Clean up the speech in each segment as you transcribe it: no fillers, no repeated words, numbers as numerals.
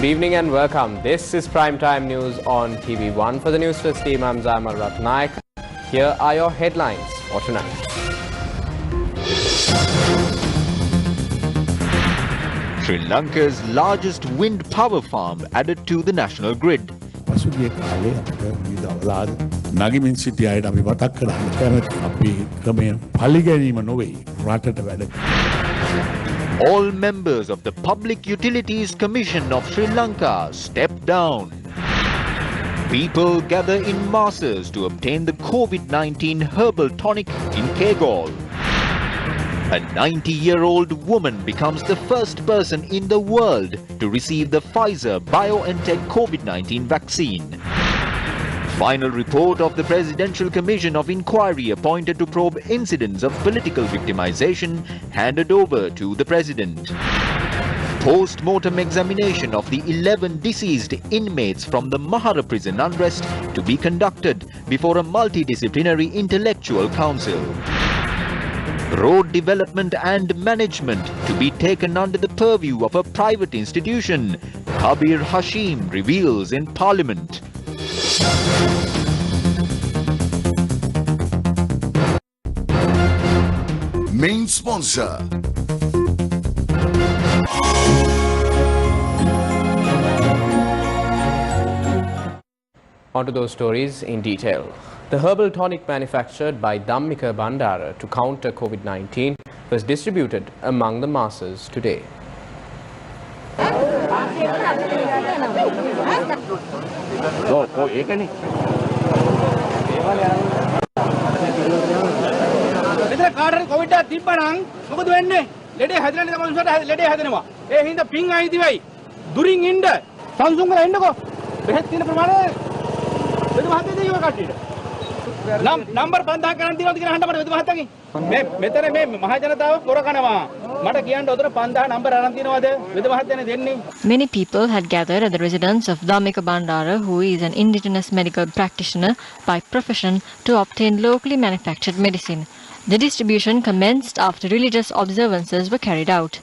evening and welcome. This is Primetime News on TV1. For the Newsfirst team, I'm Zamal Ratnaik. Here are your headlines for tonight. Sri Lanka's largest wind power farm added to the national grid. All members of the Public Utilities Commission of Sri Lanka stepped down. People gather in masses to obtain the COVID-19 herbal tonic in Kegol. A 90-year-old woman becomes the first person in the world to receive the Pfizer BioNTech COVID-19 vaccine. Final report of the Presidential Commission of Inquiry appointed to probe incidents of political victimization handed over to the President. Post-mortem examination of the 11 deceased inmates from the Mahara prison unrest to be conducted before a multidisciplinary intellectual council. Road development and management to be taken under the purview of a private institution, Kabir Hashim reveals in Parliament. Main sponsor. On to those stories in detail. The herbal tonic manufactured by Dhammika Bandara to counter COVID-19 was distributed among the masses today. Number 5000 කරන් තියෙනවා කියන අහන්න මට වෙද මහත්තයාගෙන් මේ මෙතන මේ මහ ජනතාව පොර කනවා මට කියන්න උතර 5000 නම්බර අරන් තියෙනවද වෙද මහත්තයානේ දෙන්නේ. Many people had gathered at the residence of Dhammika Bandara, who is an indigenous medical practitioner by profession, to obtain locally manufactured medicine. The distribution commenced after religious observances were carried out.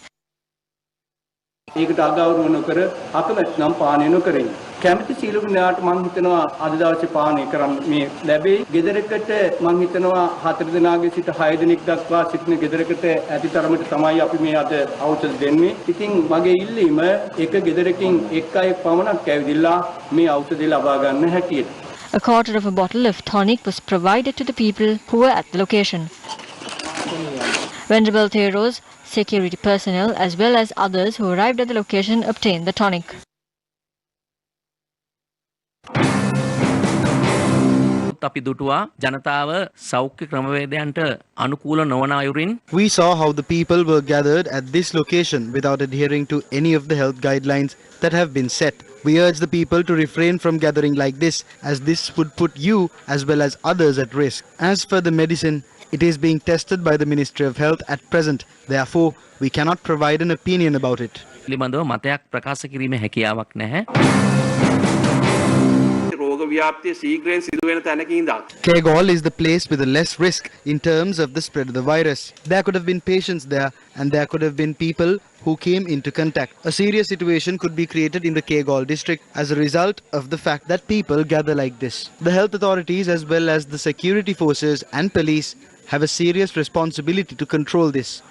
ඒකට අගෞරව නොකර අකමැති නම් පානය නොකරයි. කැමති සීලුක න්යායට මම හිතනවා අද දවසේ පානය කරන්න මේ ලැබෙයි. ගෙදරකට මම හිතනවා 4 දිනාගේ සිට 6 දිනක් දක්වා සිටින ගෙදරකට ඇති තරමට තමයි අපි මේ අද ඖෂධ දෙන්නේ. ඉතින් මගේ ඉල්ලීම එක ගෙදරකින් එක් අයෙක් පමණක් ඇවිදilla මේ ඖෂධය ලබා ගන්න හැටියට. A quarter of a bottle of tonic was provided to the people who were at the location. Venerable Theros, security personnel as well as others who arrived at the location obtained the tonic. අපි දුටුවා ජනතාව සෞඛ්‍ය ක්‍රමවේදයන්ට අනුකූල නොවන අයුරින්. We saw how the people were gathered at this location without adhering to any of the health guidelines that have been set. We urge the people to refrain from gathering like this, as this would put you as well as others at risk. As for the medicine, it is being tested by the Ministry of Health at present. Therefore, we cannot provide an opinion about it. පිළිබඳව මතයක් ප්‍රකාශ කිරීමේ හැකියාවක් නැහැ. Kegol is the place with the less risk in terms of the spread of the virus. There could have been patients there, and there could have been people who came into contact. A serious situation could be created in the Kegol district as a result of the fact that people gather like this. The health authorities as well as the security forces and police have a serious responsibility to control this.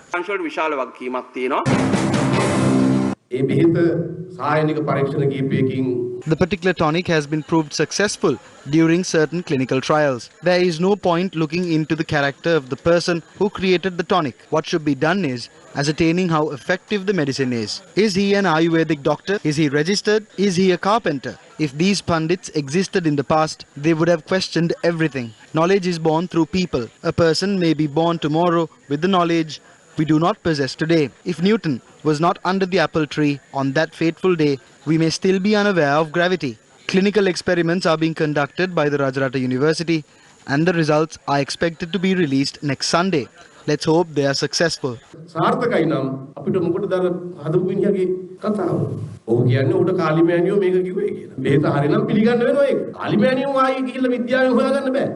The particular tonic has been proved successful during certain clinical trials. There is no point looking into the character of the person who created the tonic. What should be done is ascertaining how effective the medicine is. Is he an Ayurvedic doctor? Is he registered? Is he a carpenter? If these pundits existed in the past, they would have questioned everything. Knowledge is born through people. A person may be born tomorrow with the knowledge we do not possess today. If Newton was not under the apple tree on that fateful day, we may still be unaware of gravity. Clinical experiments are being conducted by the Rajarata University and the results are expected to be released next Sunday. Let's hope they are successful. සාර්ථකයි නම් අපිට මොකටද අර හදපු මිනිහගේ කතාව. ඔහු කියන්නේ උඩ කාලිමෑනියෝ මේක කිව්වේ කියලා. බෙහෙත හරිනම් පිළිගන්න වෙනවා ඒක. කාලිමෑනියෝ ආයේ ගිහිල්ලා විද්‍යාවෙන් හොයාගන්න බෑ.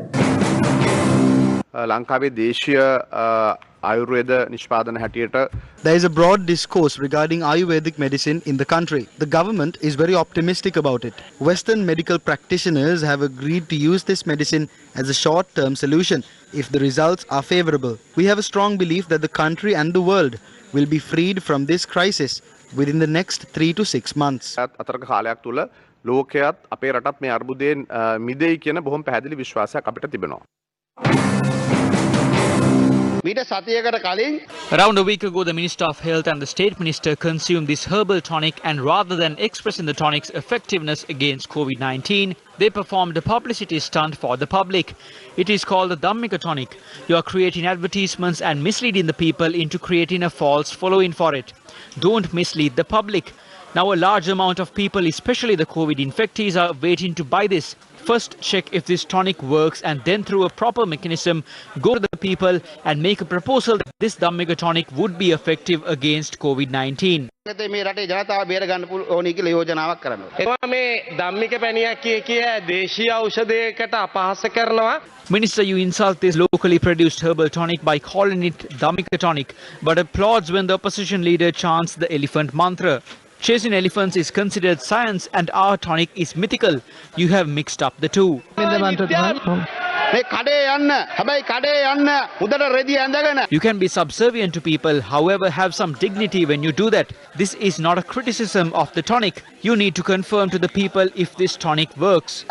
ලංකාවේ දේශීය ආයුර්වේද නිෂ්පාදන හැටියට There is a broad discourse regarding Ayurvedic medicine in the country. The government is very optimistic about it. Western medical practitioners have agreed to use this medicine as a short-term solution if the results are favorable. We have a strong belief that the country and the world will be freed from this crisis within the next 3 to 6 months. අතරක කාලයක් තුල ලෝකයේත් අපේ රටත් මේ අර්බුදයෙන් මිදෙයි කියන බොහොම පැහැදිලි විශ්වාසයක් අපිට තිබෙනවා. Around a week ago, the Minister of Health and the State Minister consumed this herbal tonic, and rather than expressing the tonic's effectiveness against COVID-19, they performed a publicity stunt for the public. It is called the Dhammika tonic. You are creating advertisements and misleading the people into creating a false following for it. Don't mislead the public. Now a large amount of people, especially the COVID infectees, are waiting to buy this. First check if this tonic works, and then through a proper mechanism go to the people and make a proposal that this Dhammika tonic would be effective against COVID-19. Minister, you insult this locally produced herbal tonic by calling it Dhammika tonic, but applauds when the opposition leader chants the elephant mantra. Chasing elephants is considered science and our tonic is mythical. You have mixed up the two. You can be subservient to people, however, have some dignity when you do that. This is not a criticism of the tonic. You need to confirm to the people if this tonic works.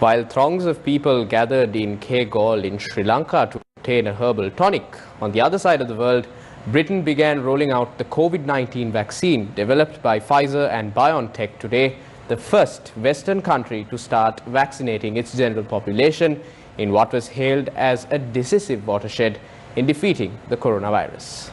While throngs of people gathered in Kegol in Sri Lanka to obtain a herbal tonic, on the other side of the world, Britain began rolling out the COVID-19 vaccine developed by Pfizer and BioNTech today, the first Western country to start vaccinating its general population in what was hailed as a decisive watershed in defeating the coronavirus.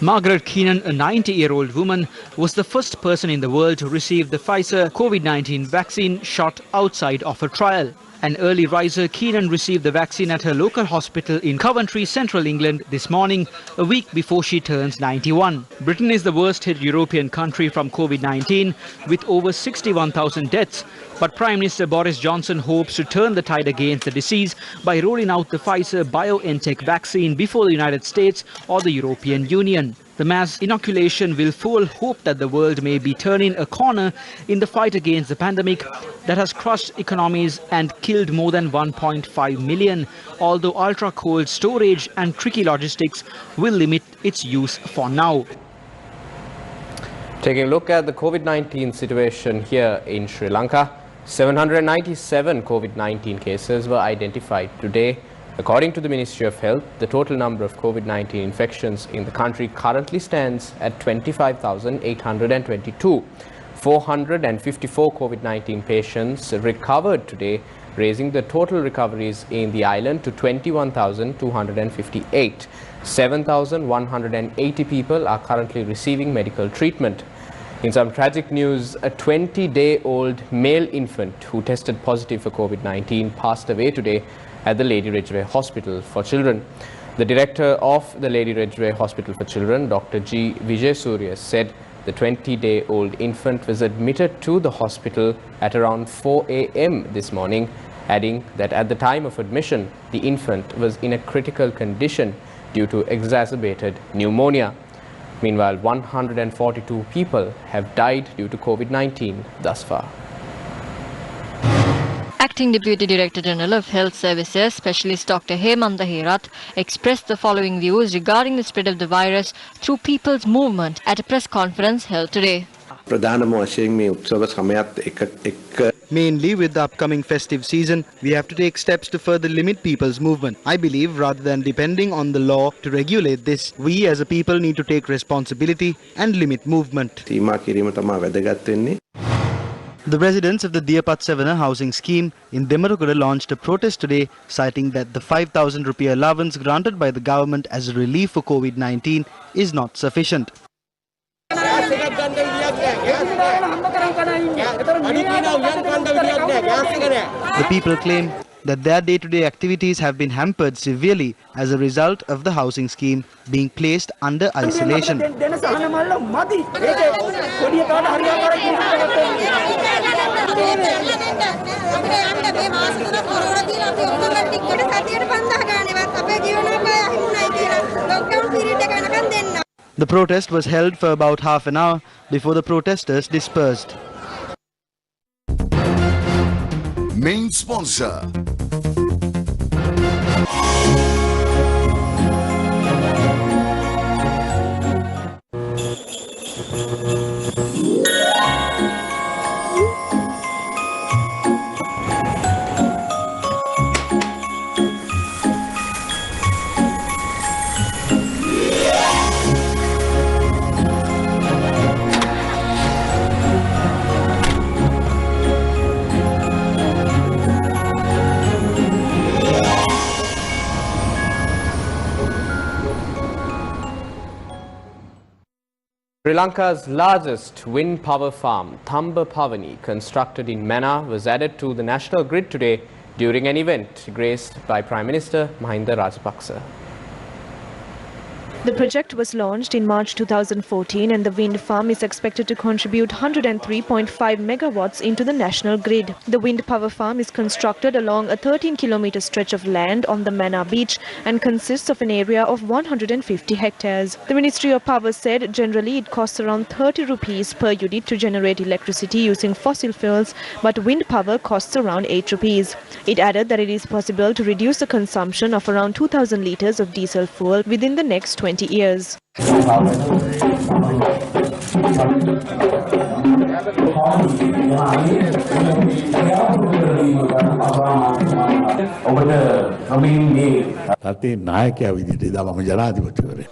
Margaret Keenan, a 90-year-old woman, was the first person in the world to receive the Pfizer COVID-19 vaccine shot outside of a trial. An early riser, Keenan received the vaccine at her local hospital in Coventry, Central England this morning, a week before she turns 91. Britain is the worst hit European country from COVID-19 with over 61,000 deaths. But Prime Minister Boris Johnson hopes to turn the tide against the disease by rolling out the Pfizer BioNTech vaccine before the United States or the European Union. The mass inoculation will fuel hope that the world may be turning a corner in the fight against the pandemic that has crushed economies and killed more than 1.5 million, although ultra-cold storage and tricky logistics will limit its use for now. Taking a look at the COVID-19 situation here in Sri Lanka, 797 COVID-19 cases were identified today. According to the Ministry of Health, the total number of COVID-19 infections in the country currently stands at 25,822. 454 COVID-19 patients recovered today, raising the total recoveries in the island to 21,258. 7,180 people are currently receiving medical treatment. In some tragic news, a 20-day-old male infant who tested positive for COVID-19 passed away today at the Lady Ridgeway Hospital for Children. The director of the Lady Ridgeway Hospital for Children, Dr. G. Vijay Surya, said the 20-day-old infant was admitted to the hospital at around 4 a.m. this morning, adding that at the time of admission, the infant was in a critical condition due to exacerbated pneumonia. Meanwhile, 142 people have died due to COVID-19 thus far. Acting Deputy Director General of Health Services, Specialist Dr. Hemanta Herath, expressed the following views regarding the spread of the virus through people's movement at a press conference held today. Mainly with the upcoming festive season, we have to take steps to further limit people's movement. I believe rather than depending on the law to regulate this, we as a people need to take responsibility and limit movement. The residents of the Diyapat Sevana housing scheme in Demarukada launched a protest today, citing that the 5,000 rupee allowance granted by the government as a relief for COVID-19 is not sufficient. The people claim that their day-to-day activities have been hampered severely as a result of the housing scheme being placed under isolation. The protest was held for about half an hour before the protesters dispersed. Main sponsor. Sri Lanka's largest wind power farm, Thamba Pavani, constructed in Mannar, was added to the national grid today during an event graced by Prime Minister Mahinda Rajapaksa. The project was launched in March 2014 and the wind farm is expected to contribute 103.5 megawatts into the national grid. The wind power farm is constructed along a 13-kilometer stretch of land on the Mannar beach and consists of an area of 150 hectares. The Ministry of Power said generally it costs around 30 rupees per unit to generate electricity using fossil fuels, but wind power costs around 8 rupees. It added that it is possible to reduce the consumption of around 2,000 litres of diesel fuel within the next 20 years.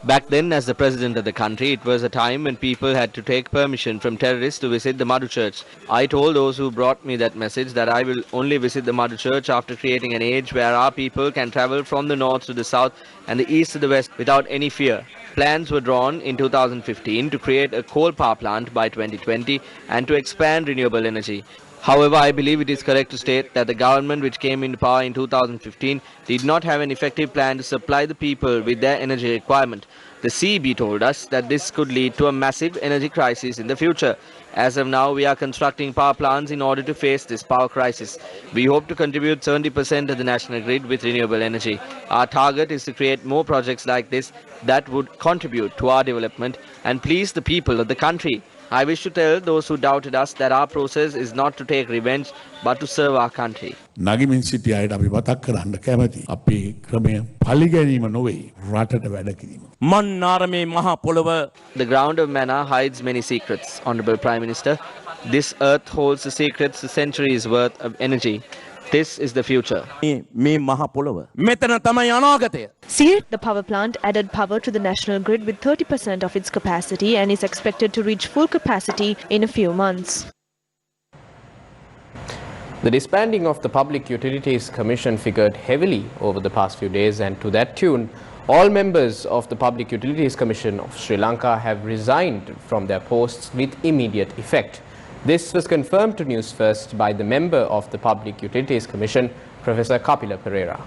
Back then, as the president of the country, it was a time when people had to take permission from terrorists to visit the Madhu Church. I told those who brought me that message that I will only visit the Madhu Church after creating an age where our people can travel from the north to the south and the east to the west without any fear. Plans were drawn in 2015 to create a coal power plant by 2020 and to expand renewable energy. However, I believe it is correct to state that the government which came into power in 2015 did not have an effective plan to supply the people with their energy requirement. The CEB told us that this could lead to a massive energy crisis in the future. As of now, we are constructing power plants in order to face this power crisis. We hope to contribute 70% of the national grid with renewable energy. Our target is to create more projects like this that would contribute to our development and please the people of the country. I wish to tell those who doubted us that our process is not to take revenge but to serve our country. නගමින් සිටි අයට අපි මතක් කරන්න කැමති. අපේ ක්‍රමය පරිගැනීම නොවේ රටට වැඩ කිරීම. මන්නාරමේ මහා පොළව. The ground of Mannar hides many secrets, Honorable Prime Minister. This earth holds the secrets to centuries worth of energy. This is the future. මේ මහා පොළව. මෙතන තමයි අනාගතය. See, the power plant added power to the national grid with 30% of its capacity and is expected to reach full capacity in a few months. The disbanding of the Public Utilities Commission figured heavily over the past few days, and to that tune, all members of the Public Utilities Commission of Sri Lanka have resigned from their posts with immediate effect. This was confirmed to News First by the member of the Public Utilities Commission, Professor Kapila Pereira.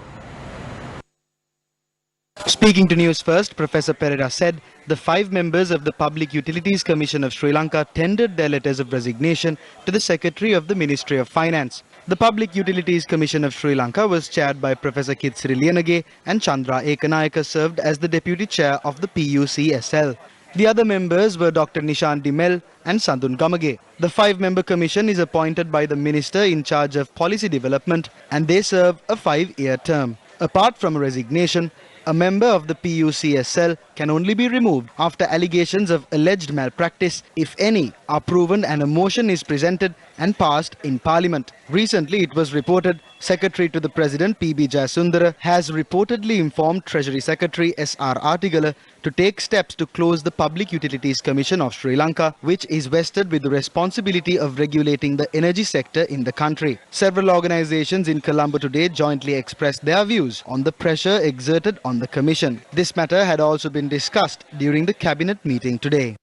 Speaking to News First, Professor Pereira said the 5 members of the Public Utilities Commission of Sri Lanka tendered their letters of resignation to the Secretary of the Ministry of Finance. The Public Utilities Commission of Sri Lanka was chaired by Professor Kitsiri Liyanage, and Chandra Ekanayaka served as the Deputy Chair of the PUCSL. The other members were Dr. Nishan Dimel and Sandun Gamage. The 5-member commission is appointed by the Minister in charge of policy development, and they serve a 5-year term. Apart from a resignation, a member of the PUCSL can only be removed after allegations of alleged malpractice, if any, are proven and a motion is presented and passed in Parliament. Recently, it was reported Secretary to the President P.B. Jayasundara has reportedly informed Treasury Secretary S.R. Artigala to take steps to close the Public Utilities Commission of Sri Lanka, which is vested with the responsibility of regulating the energy sector in the country. Several organizations in Colombo today jointly expressed their views on the pressure exerted on the Commission. This matter had also been discussed during the Cabinet meeting today.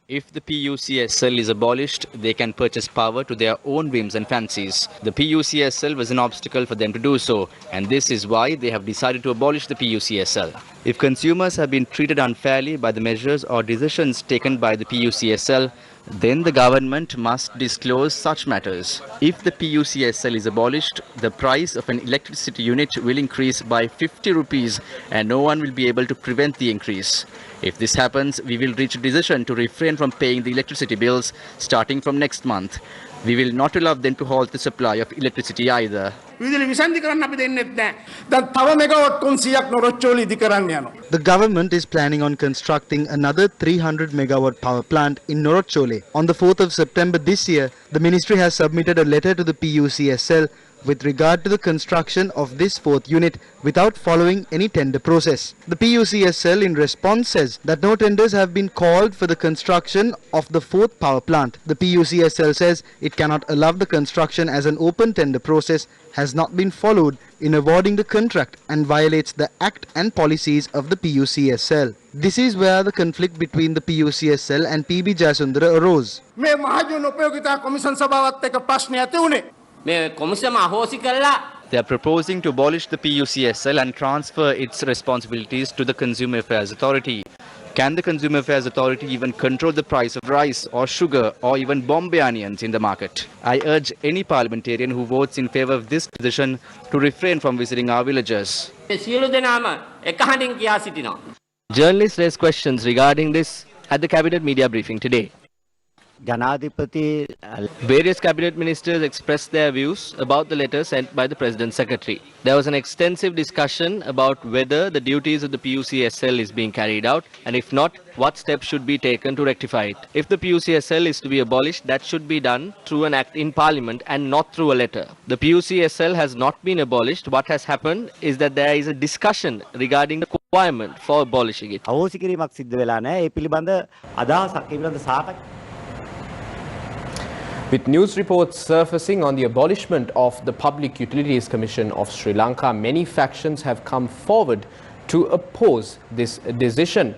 If the PUCSL is abolished, they can purchase power to their own whims and fancies. The PUCSL was an obstacle for them to do so, and this is why they have decided to abolish the PUCSL. If consumers have been treated unfairly by the measures or decisions taken by the PUCSL, then the government must disclose such matters. If the PUCSL is abolished, the price of an electricity unit will increase by 50 rupees and no one will be able to prevent the increase. If this happens, we will reach a decision to refrain from paying the electricity bills starting from next month. We will not allow them to halt the supply of electricity either. The government is planning on constructing another 300 megawatt power plant in Norotchole. On the 4th of September this year, the ministry has submitted a letter to the PUCSL with regard to the construction of this fourth unit without following any tender process. The PUCSL in response says that no tenders have been called for the construction of the fourth power plant. The PUCSL says it cannot allow the construction as an open tender process has not been followed in awarding the contract and violates the act and policies of the PUCSL. This is where the conflict between the PUCSL and PB Jayasundara arose. They are proposing to abolish the PUCSL and transfer its responsibilities to the Consumer Affairs Authority. Can the Consumer Affairs Authority even control the price of rice or sugar or even Bombay onions in the market? I urge any parliamentarian who votes in favour of this decision to refrain from visiting our villages. Journalists raised questions regarding this at the Cabinet media briefing today. Various cabinet ministers expressed their views about the letter sent by the President's Secretary. There was an extensive discussion about whether the duties of the PUCSL is being carried out, and if not, what steps should be taken to rectify it. If the PUCSL is to be abolished, that should be done through an act in Parliament and not through a letter. The PUCSL has not been abolished. What has happened is that there is a discussion regarding the requirement for abolishing it. With news reports surfacing on the abolishment of the Public Utilities Commission of Sri Lanka, many factions have come forward to oppose this decision.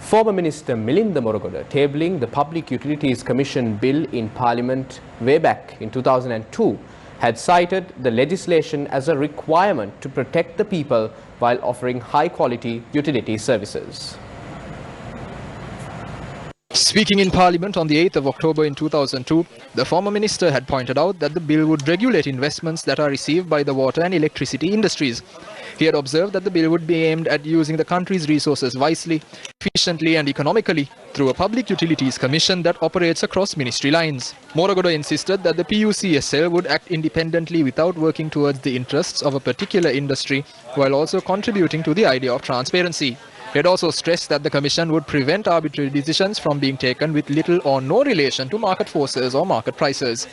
Former Minister Milinda Morogoda, tabling the Public Utilities Commission bill in Parliament way back in 2002, had cited the legislation as a requirement to protect the people while offering high-quality utility services. Speaking in Parliament on the 8th of October in 2002, the former minister had pointed out that the bill would regulate investments that are received by the water and electricity industries. He had observed that the bill would be aimed at using the country's resources wisely, efficiently and economically through a public utilities commission that operates across ministry lines. Morogoda insisted that the PUCSL would act independently without working towards the interests of a particular industry while also contributing to the idea of transparency. He had also stressed that the Commission would prevent arbitrary decisions from being taken with little or no relation to market forces or market prices.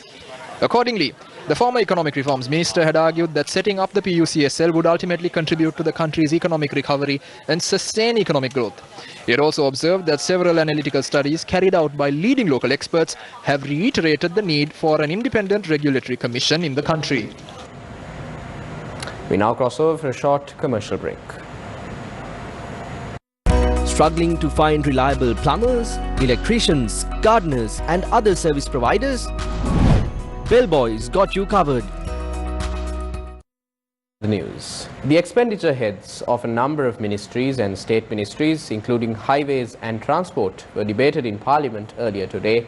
Accordingly, the former Economic Reforms Minister had argued that setting up the PUCSL would ultimately contribute to the country's economic recovery and sustain economic growth. He had also observed that several analytical studies carried out by leading local experts have reiterated the need for an independent regulatory commission in the country. We now cross over for a short commercial break. Struggling to find reliable plumbers, electricians, gardeners and other service providers? Bellboys got you covered. The news. The expenditure heads of a number of ministries and state ministries, including highways and transport, were debated in Parliament earlier today.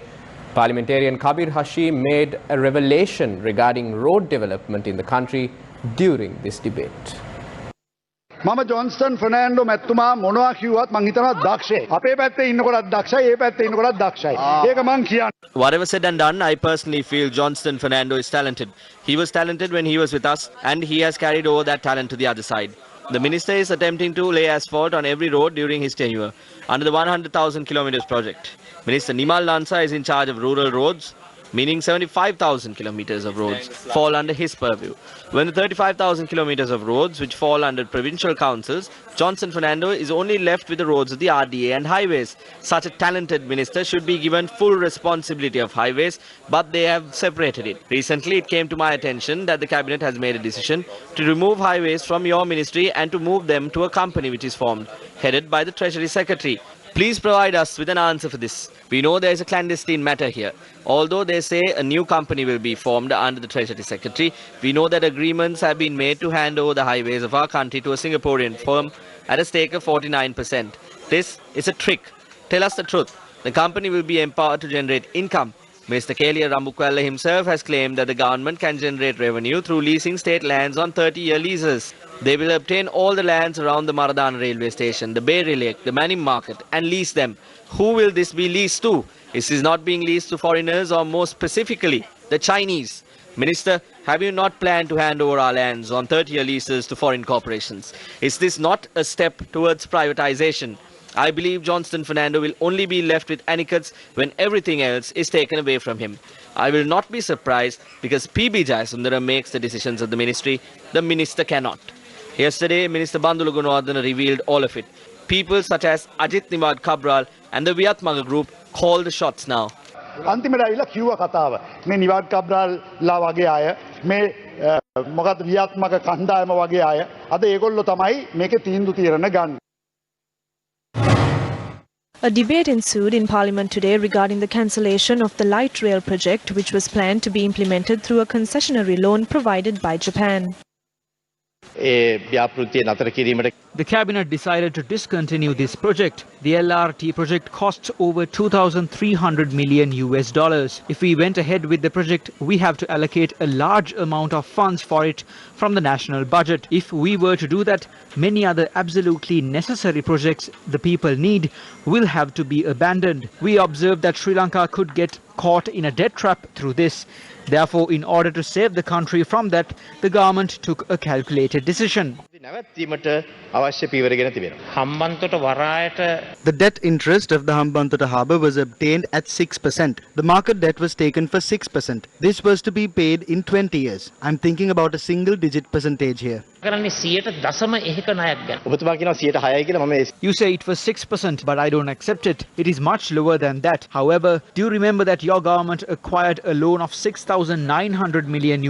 Parliamentarian Kabir Hashim made a revelation regarding road development in the country during this debate. මම ජොන්ස්ටන් ෆර්නෑන්ඩෝ මැතිතුමා මොනවා කිව්වත් මං හිතනවා දක්ෂයි. අපේ පැත්තේ ඉන්නකොටත් දක්ෂයි, ඒ පැත්තේ ඉන්නකොටත් දක්ෂයි. ඒක මං කියන්නේ. Whatever said and done, I personally feel Johnston Fernando is talented. He was talented when he was with us and he has carried over that talent to the other side. The minister is attempting to lay asphalt on every road during his tenure under the 100,000 kilometers project. Minister Nimal Lanka is in charge of rural roads, meaning 75,000 kilometers of roads fall under his purview. When the 35,000 kilometers of roads which fall under provincial councils, Johnson Fernando is only left with the roads of the RDA and highways. Such a talented minister should be given full responsibility of highways, but they have separated it. Recently, it came to my attention that the cabinet has made a decision to remove highways from your ministry and to move them to a company which is formed, headed by the Treasury Secretary. Please provide us with an answer for this. We know there is a clandestine matter here. Although they say a new company will be formed under the Treasury Secretary, we know that agreements have been made to hand over the highways of our country to a Singaporean firm at a stake of 49%. This is a trick. Tell us the truth. The company will be empowered to generate income. Mr. Kelia Rambukwella himself has claimed that the government can generate revenue through leasing state lands on 30-year leases. They will obtain all the lands around the Maradana railway station, the Berry Lake, the Manning Market and lease them. Who will this be leased to? Is this not being leased to foreigners or more specifically, the Chinese? Minister, have you not planned to hand over our lands on 30-year leases to foreign corporations? Is this not a step towards privatization? I believe Johnston Fernando will only be left with Anicuts when everything else is taken away from him. I will not be surprised because PB Jayasundaram makes the decisions of the ministry. The minister cannot. Yesterday, Minister Bandulu Gunawardena revealed all of it. People such as Ajit Niwad Cabral and the Viatmaga group call the shots now. අන්තිමට ඇවිල්ලා කිව්ව කතාව මේ නිවාඩ් කබ්‍රාල්ලා වගේ අය මේ මොකද වියත්මක කණ්ඩායම වගේ අය අද ඒගොල්ලෝ තමයි මේකේ තීන්දුව తీරන ගන්න. A debate ensued in Parliament today regarding the cancellation of the light rail project, which was planned to be implemented through a concessionary loan provided by Japan. The cabinet decided to discontinue this project. The LRT project costs over $2,300 million. If we went ahead with the project, we have to allocate a large amount of funds for it from the national budget. If we were to do that, many other absolutely necessary projects the people need will have to be abandoned. We observed that Sri Lanka could get caught in a debt trap through this. Therefore, in order to save the country from that, the government took a calculated decision. The debt interest of the Hambantota harbour was obtained at 6%. The market debt was taken for 6%. This was to be paid in 20 years. I'm thinking about a single-digit percentage here. You say it was 6%, but I don't accept it. It is much lower than that. However, do you remember that your government acquired a loan of $6,900 million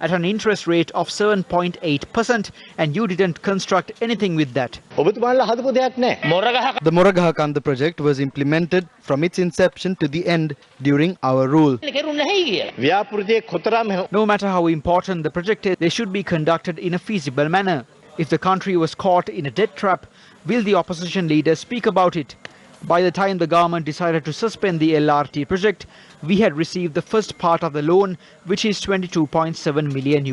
at an interest rate of 7.8%, and you didn't construct anything with that? The Moragahakanda project was implemented from its inception to the end during our rule. No matter how important the project is, they should be conducted in a feasible manner. If the country was caught in a debt trap, will the opposition leaders speak about it? By the time the government decided to suspend the LRT project, we had received the first part of the loan, which is $22.7 million.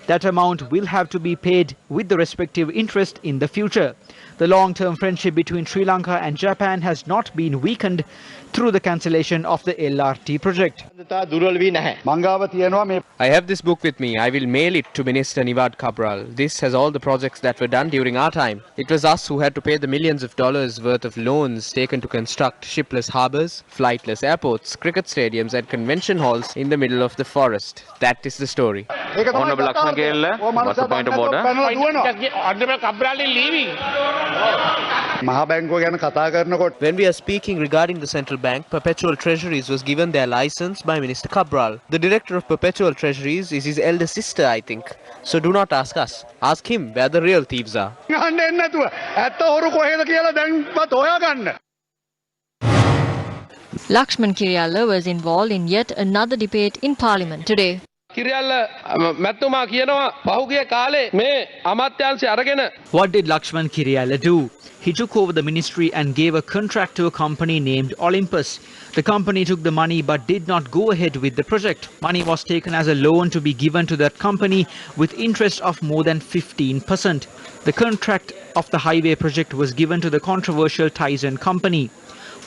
That amount will have to be paid with the respective interest in the future. The long-term friendship between Sri Lanka and Japan has not been weakened through the cancellation of the LRT project. I have this book with me. I will mail it to Minister Niwad Cabral. This has all the projects that were done during our time. It was us who had to pay the millions of dollars worth of loans taken to construct shipless harbours, flightless airports, cricket stadiums and convention halls in the middle of the forest. That is the story. Honorable Lakshman Kerala, what's the point of order? When we are speaking regarding the central bank, Perpetual Treasuries was given their license by Minister Cabral. The director of Perpetual Treasuries is his elder sister, I think. So do not ask us. Ask him where the real thieves are. Lakshman Kiriyalla was involved in yet another debate in Parliament today. What did Lakshman Kiriyalla do? He took over the ministry and gave a contract to a company named Olympus. The company took the money but did not go ahead with the project. Money was taken as a loan to be given to that company with interest of more than 15%. The contract of the highway project was given to the controversial Tyson company.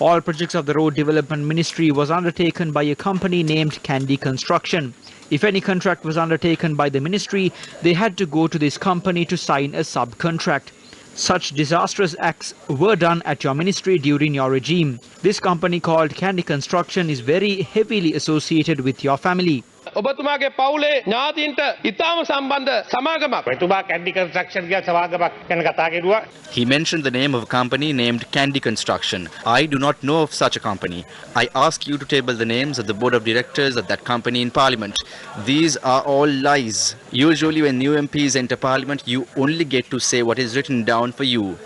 All projects of the Road Development Ministry was undertaken by a company named Candy Construction. If any contract was undertaken by the ministry, they had to go to this company to sign a subcontract. Such disastrous acts were done at your ministry during your regime. This company called Candy Construction is very heavily associated with your family. He mentioned the name of a company named Candy Construction. I do not know of such a company. I ask you to table the names of the board of directors of that company in Parliament. These are all lies. Usually when new MPs enter Parliament, you only get to say what is written down for you.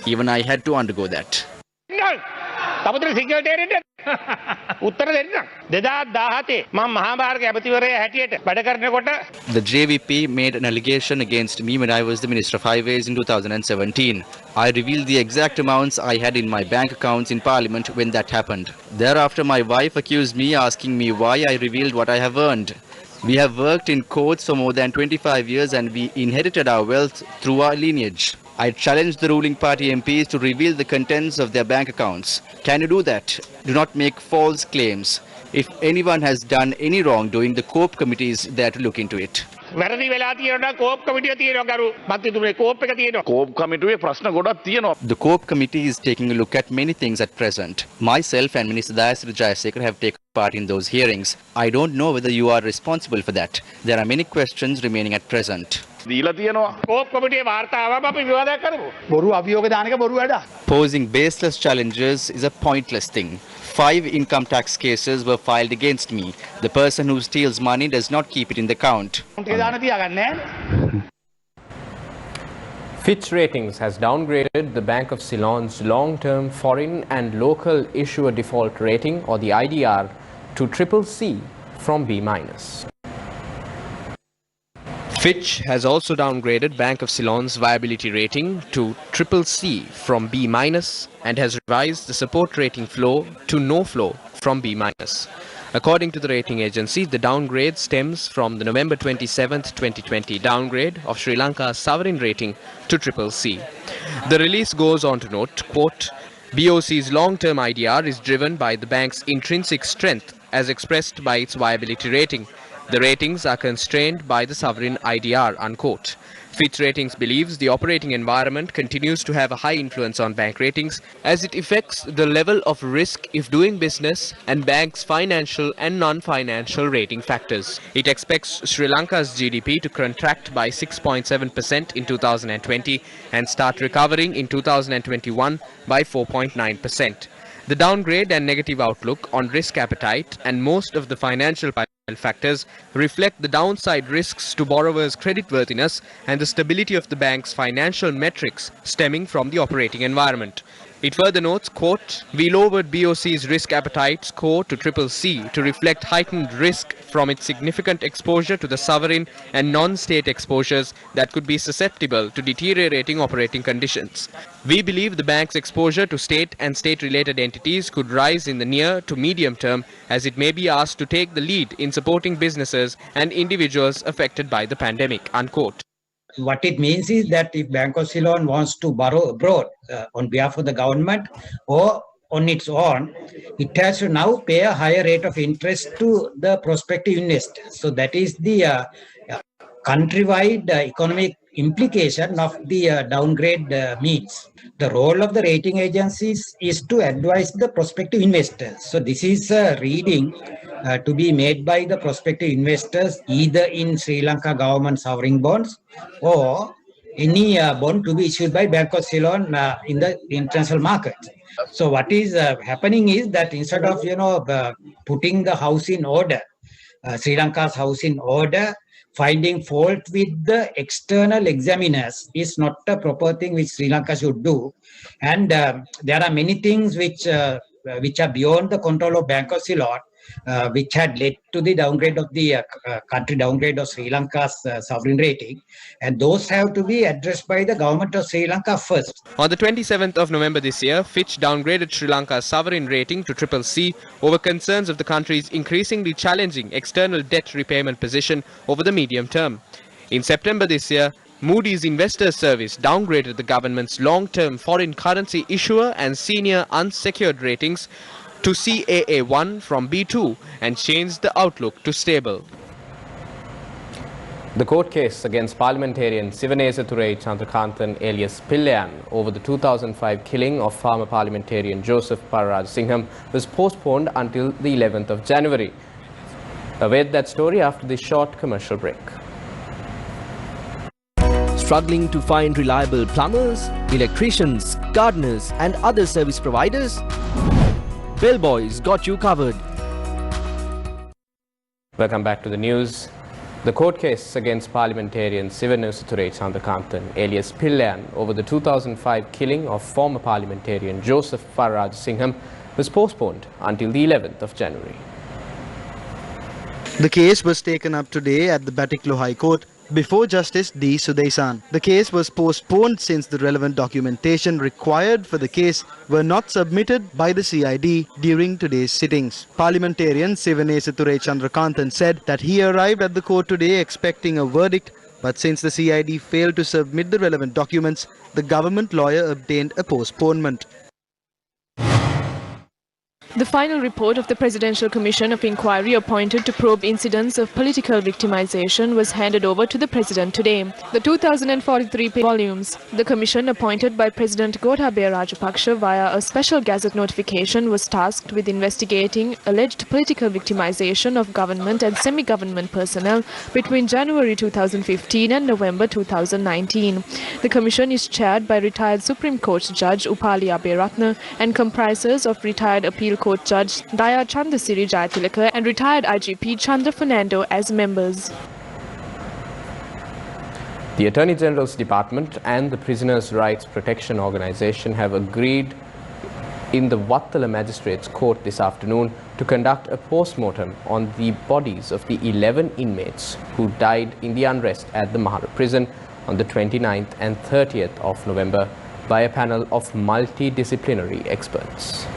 Even I had to undergo that. The JVP made an allegation against me when I was the Minister of Highways in 2017. I revealed the exact amounts I had in my bank accounts in Parliament when that happened. Thereafter, my wife accused me, asking me why I revealed what I have earned. We have worked in courts for more than 25 years and we inherited our wealth through our lineage. I challenged the ruling party MPs to reveal the contents of their bank accounts. Can you do that? Do not make false claims. If anyone has done any wrongdoing, the COPE committee is there to look into it. The COPE committee is taking a look at many things at present. Myself and Minister Dayasri Jayasekara have taken part in those hearings. I don't know whether you are responsible for that. There are many questions remaining at present. Posing baseless challenges is a pointless thing. 5 income tax cases were filed against me. The person who steals money does not keep it in the account. Fitch Ratings has downgraded the Bank of Ceylon's long-term foreign and local issuer default rating, or the IDR, to CCC from B-. Fitch has also downgraded Bank of Ceylon's viability rating to CCC from B- and has revised the support rating flow to no flow from B-. According to the rating agency, the downgrade stems from the November 27, 2020 downgrade of Sri Lanka's sovereign rating to CCC. The release goes on to note, quote, BOC's long-term IDR is driven by the bank's intrinsic strength as expressed by its viability rating. The ratings are constrained by the sovereign IDR, unquote. Fitch Ratings believes the operating environment continues to have a high influence on bank ratings as it affects the level of risk if doing business and banks' financial and non-financial rating factors. It expects Sri Lanka's GDP to contract by 6.7% in 2020 and start recovering in 2021 by 4.9%. The downgrade and negative outlook on risk appetite and most of the financial factors reflect the downside risks to borrowers' creditworthiness and the stability of the bank's financial metrics stemming from the operating environment. It further notes, quote, we lowered BOC's risk appetite score to CCC to reflect heightened risk from its significant exposure to the sovereign and non-state exposures that could be susceptible to deteriorating operating conditions. We believe the bank's exposure to state and state-related entities could rise in the near to medium term as it may be asked to take the lead in supporting businesses and individuals affected by the pandemic, unquote. What it means is that if Bank of Ceylon wants to borrow abroad on behalf of the government or on its own, it has to now pay a higher rate of interest to the prospective investors. So that is the countrywide economic implication of the downgrade means. The role of the rating agencies is to advise the prospective investors. So this is a reading to be made by the prospective investors either in Sri Lanka government sovereign bonds or any bond to be issued by Bank of Ceylon in the international market. So what is happening is that instead of putting the house in order, Sri Lanka's house in order, finding fault with the external examiners is not a proper thing which Sri Lanka should do. And there are many things which are beyond the control of Bank of Ceylon, which had led to the downgrade of the country downgrade of Sri Lanka's sovereign rating, and those have to be addressed by the government of Sri Lanka first. On the 27th of November this year, Fitch downgraded Sri Lanka's sovereign rating to CCC over concerns of the country's increasingly challenging external debt repayment position over the medium term. In September this year, Moody's Investors Service downgraded the government's long-term foreign currency issuer and senior unsecured ratings to CAA1 from B2 and changed the outlook to stable. The court case against parliamentarian Sivanesathurey Chandrakanthan alias Pillayan over the 2005 killing of former parliamentarian Joseph Pararajasingham was postponed until the 11th of January. Await that story after this short commercial break. Struggling to find reliable plumbers, electricians, gardeners and other service providers? Bellboys got you covered. Welcome back to the news. The court case against parliamentarian Sivanusature Chandrakanthan alias Pillayan over the 2005 killing of former parliamentarian Joseph Faraj Singham was postponed until the 11th of January. The case was taken up today at the Batiklo High Court before Justice D. Sudesan. The case was postponed since the relevant documentation required for the case were not submitted by the CID during today's sittings. Parliamentarian Sivanusature Chandrakanthan said that he arrived at the court today expecting a verdict, but since the CID failed to submit the relevant documents, the government lawyer obtained a postponement. The final report of the Presidential Commission of Inquiry appointed to probe incidents of political victimization was handed over to the President today. The 2043 volumes. The Commission appointed by President Gotabaya Rajapaksa via a special gazette notification was tasked with investigating alleged political victimization of government and semi-government personnel between January 2015 and November 2019. The Commission is chaired by retired Supreme Court Judge Upali Aberatna and comprises of retired Appeal Court Judge Daya Chandasiri Jayatilaka and retired IGP Chandra Fernando as members. The Attorney General's Department and the Prisoners' Rights Protection Organisation have agreed in the Wattala Magistrates Court this afternoon to conduct a post-mortem on the bodies of the 11 inmates who died in the unrest at the Mahara prison on the 29th and 30th of November by a panel of multidisciplinary experts.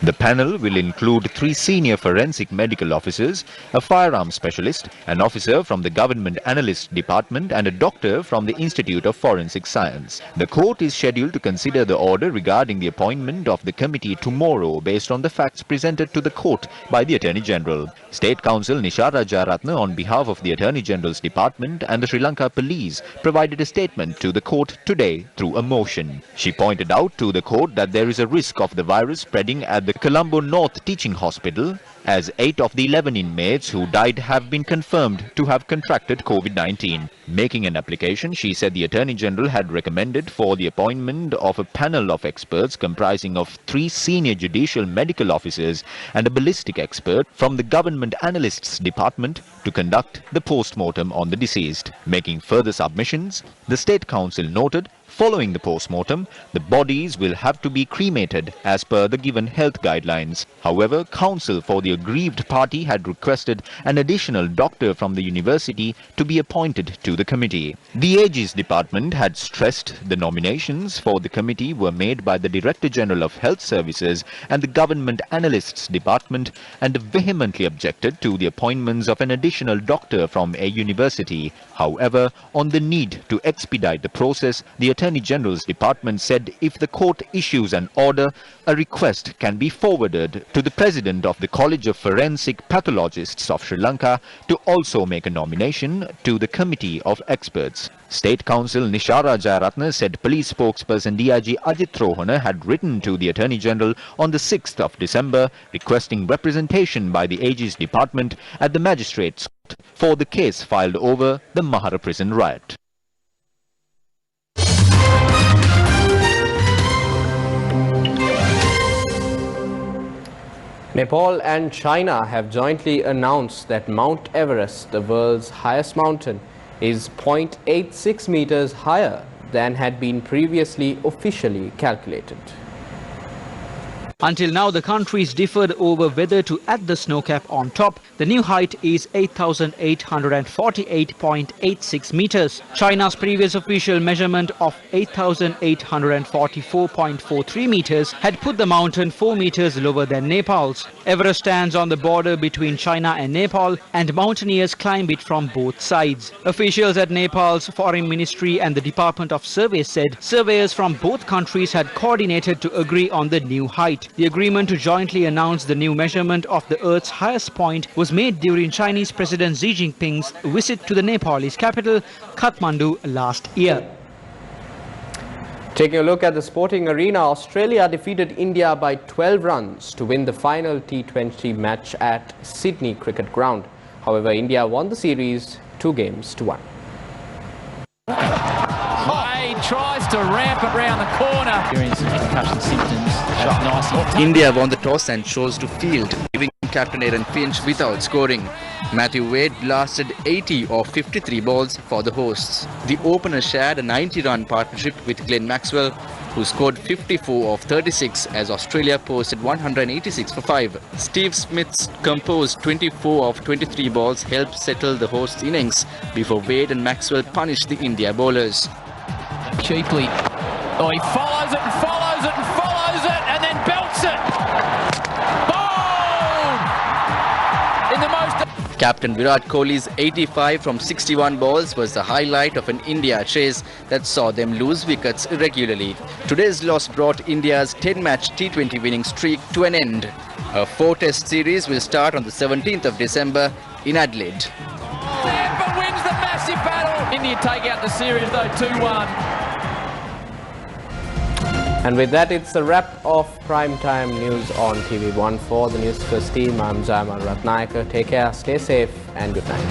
The panel will include 3 senior forensic medical officers, a firearms specialist, an officer from the Government Analyst Department and a doctor from the Institute of Forensic Science. The court is scheduled to consider the order regarding the appointment of the committee tomorrow based on the facts presented to the court by the Attorney General. State Counsel Nishara Jayaratne on behalf of the Attorney General's Department and the Sri Lanka Police provided a statement to the court today through a motion. She pointed out to the court that there is a risk of the virus spreading at the Colombo North Teaching Hospital, as 8 of the 11 inmates who died have been confirmed to have contracted COVID-19. Making an application, she said the Attorney General had recommended for the appointment of a panel of experts comprising of 3 senior judicial medical officers and a ballistic expert from the Government Analysts Department to conduct the post-mortem on the deceased. Making further submissions, the State Council noted following the post-mortem, the bodies will have to be cremated as per the given health guidelines. However, counsel for the aggrieved party had requested an additional doctor from the university to be appointed to the committee. The Aegis Department had stressed the nominations for the committee were made by the Director General of Health Services and the Government Analysts Department and vehemently objected to the appointments of an additional doctor from a university. However, on the need to expedite the process, the Attorney General's Department said if the court issues an order, a request can be forwarded to the President of the College of Forensic Pathologists of Sri Lanka to also make a nomination to the Committee of Experts. State Counsel Nishara Jayaratne said police spokesperson DIG Ajit Rohana had written to the Attorney General on the 6th of December requesting representation by the Aegis Department at the Magistrates Court for the case filed over the Mahara prison riot. Nepal and China have jointly announced that Mount Everest, the world's highest mountain, is 0.86 meters higher than had been previously officially calculated. Until now, the countries differed over whether to add the snow cap on top. The new height is 8,848.86 meters. China's previous official measurement of 8,844.43 meters had put the mountain 4 meters lower than Nepal's. Everest stands on the border between China and Nepal, and mountaineers climb it from both sides. Officials at Nepal's Foreign Ministry and the Department of Survey said surveyors from both countries had coordinated to agree on the new height. The agreement to jointly announce the new measurement of the Earth's highest point was made during Chinese President Xi Jinping's visit to the Nepalese capital, Kathmandu, last year. Taking a look at the sporting arena, Australia defeated India by 12 runs to win the final T20 match at Sydney Cricket Ground. However, India won the series 2-1. Tries to ramp it round the corner. Experiencing concussion symptoms. Nice. India won the toss and chose to field, giving captain Aaron Finch without scoring. Matthew Wade lasted 80 of 53 balls for the hosts. The opener shared a 90-run partnership with Glenn Maxwell, who scored 54 of 36 as Australia posted 186 for 5. Steve Smith's composed 24 of 23 balls helped settle the hosts' innings before Wade and Maxwell punished the India bowlers. Cheaply. Oh, he follows it and follows it and follows it and then belts it. Bowled! In the most... Captain Virat Kohli's 85 from 61 balls was the highlight of an India chase that saw them lose wickets irregularly. Today's loss brought India's 10-match T20 winning streak to an end. A 4-test series will start on the 17th of December in Adelaide. Tampa wins the massive battle. India take out the series though 2-1. And with that, it's a wrap of Primetime News on TV1. For the Newsfirst team, I'm Jayama Ratnayaka. Take care, stay safe, and good night.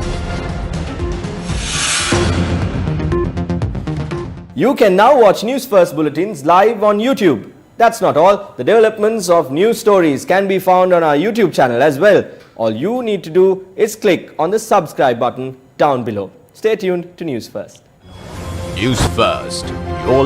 You can now watch Newsfirst bulletins live on YouTube. That's not all. The developments of news stories can be found on our YouTube channel as well. All you need to do is click on the subscribe button down below. Stay tuned to Newsfirst. Newsfirst, your